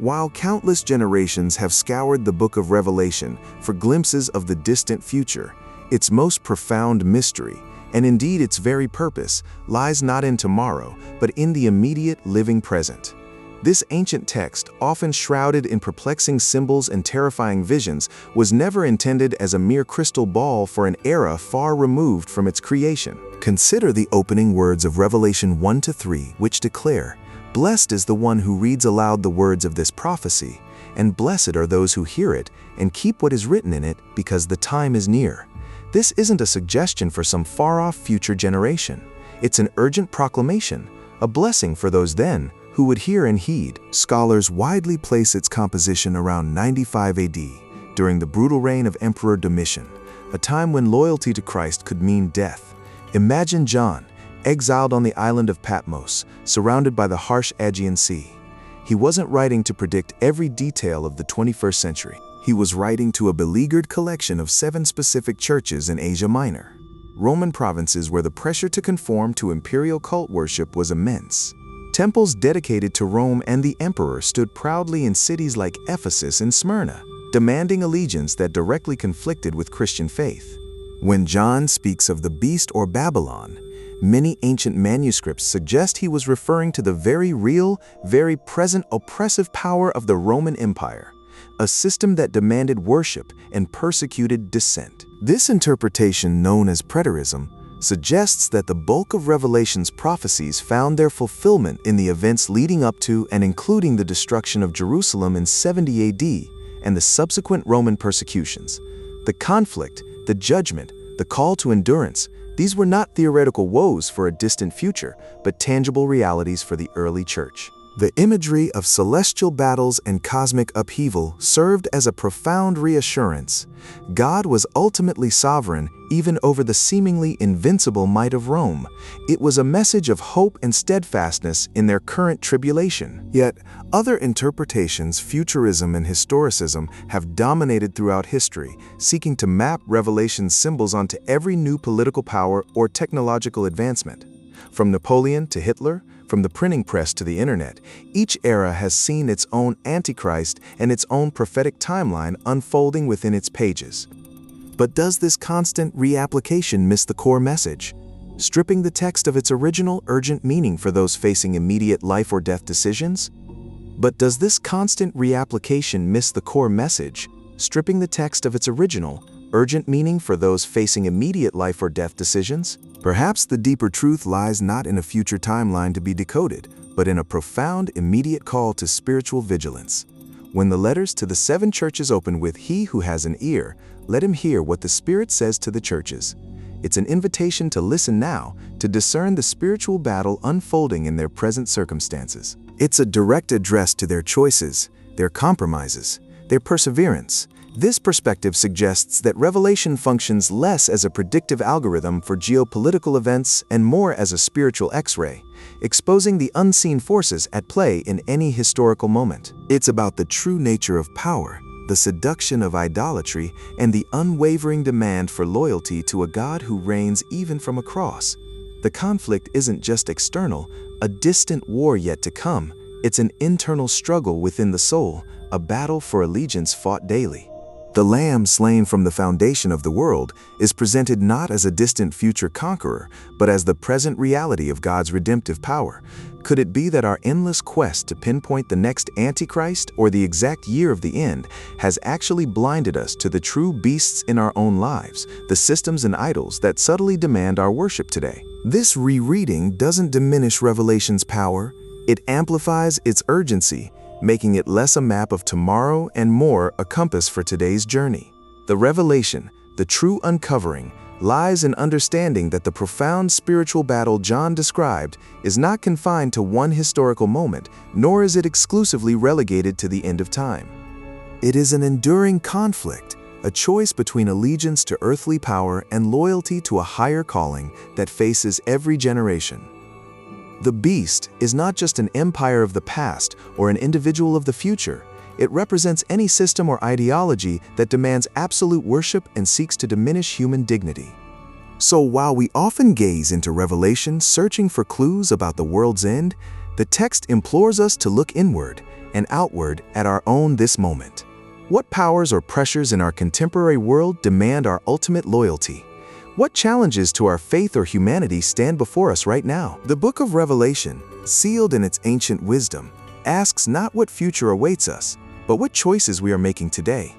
While countless generations have scoured the Book of Revelation for glimpses of the distant future, its most profound mystery, and indeed its very purpose, lies not in tomorrow, but in the immediate living present. This ancient text, often shrouded in perplexing symbols and terrifying visions, was never intended as a mere crystal ball for an era far removed from its creation. Consider the opening words of Revelation 1-3, which declare, "Blessed is the one who reads aloud the words of this prophecy, and blessed are those who hear it and keep what is written in it, because the time is near." This isn't a suggestion for some far-off future generation. It's an urgent proclamation, a blessing for those then who would hear and heed. Scholars widely place its composition around 95 AD, during the brutal reign of Emperor Domitian, a time when loyalty to Christ could mean death. Imagine John, exiled on the island of Patmos, surrounded by the harsh Aegean Sea. He wasn't writing to predict every detail of the 21st century. He was writing to a beleaguered collection of 7 specific churches in Asia Minor, Roman provinces where the pressure to conform to imperial cult worship was immense. Temples dedicated to Rome and the emperor stood proudly in cities like Ephesus and Smyrna, demanding allegiance that directly conflicted with Christian faith. When John speaks of the beast or Babylon, many ancient manuscripts suggest he was referring to the very real, very present oppressive power of the Roman Empire, a system that demanded worship and persecuted dissent. This interpretation, known as preterism, suggests that the bulk of Revelation's prophecies found their fulfillment in the events leading up to and including the destruction of Jerusalem in 70 AD and the subsequent Roman persecutions. The conflict, the judgment, the call to endurance, these were not theoretical woes for a distant future, but tangible realities for the early church. The imagery of celestial battles and cosmic upheaval served as a profound reassurance. God was ultimately sovereign even over the seemingly invincible might of Rome. It was a message of hope and steadfastness in their current tribulation. Yet, other interpretations, futurism and historicism, have dominated throughout history, seeking to map Revelation's symbols onto every new political power or technological advancement. From Napoleon to Hitler, from the printing press to the internet, each era has seen its own Antichrist and its own prophetic timeline unfolding within its pages. But does this constant reapplication miss the core message, stripping the text of its original urgent meaning for those facing immediate life or death decisions? But does this constant reapplication miss the core message, stripping the text of its original urgent meaning for those facing immediate life or death decisions? Perhaps the deeper truth lies not in a future timeline to be decoded, but in a profound, immediate call to spiritual vigilance. When the letters to the 7 churches open with "He who has an ear, let him hear what the Spirit says to the churches," it's an invitation to listen now, to discern the spiritual battle unfolding in their present circumstances. It's a direct address to their choices, their compromises, their perseverance. This perspective suggests that Revelation functions less as a predictive algorithm for geopolitical events and more as a spiritual X-ray, exposing the unseen forces at play in any historical moment. It's about the true nature of power, the seduction of idolatry, and the unwavering demand for loyalty to a God who reigns even from a cross. The conflict isn't just external, a distant war yet to come. It's an internal struggle within the soul, a battle for allegiance fought daily. The Lamb slain from the foundation of the world is presented not as a distant future conqueror, but as the present reality of God's redemptive power. Could it be that our endless quest to pinpoint the next Antichrist or the exact year of the end has actually blinded us to the true beasts in our own lives, the systems and idols that subtly demand our worship today? This rereading doesn't diminish Revelation's power, it amplifies its urgency, making it less a map of tomorrow and more a compass for today's journey. The revelation, the true uncovering, lies in understanding that the profound spiritual battle John described is not confined to one historical moment, nor is it exclusively relegated to the end of time. It is an enduring conflict, a choice between allegiance to earthly power and loyalty to a higher calling that faces every generation. The beast is not just an empire of the past or an individual of the future. It represents any system or ideology that demands absolute worship and seeks to diminish human dignity. So while we often gaze into Revelation searching for clues about the world's end, The text implores us to look inward and outward at our own this moment. What powers or pressures in our contemporary world demand our ultimate loyalty? What challenges to our faith or humanity stand before us right now? The Book of Revelation, sealed in its ancient wisdom, asks not what future awaits us, but what choices we are making today.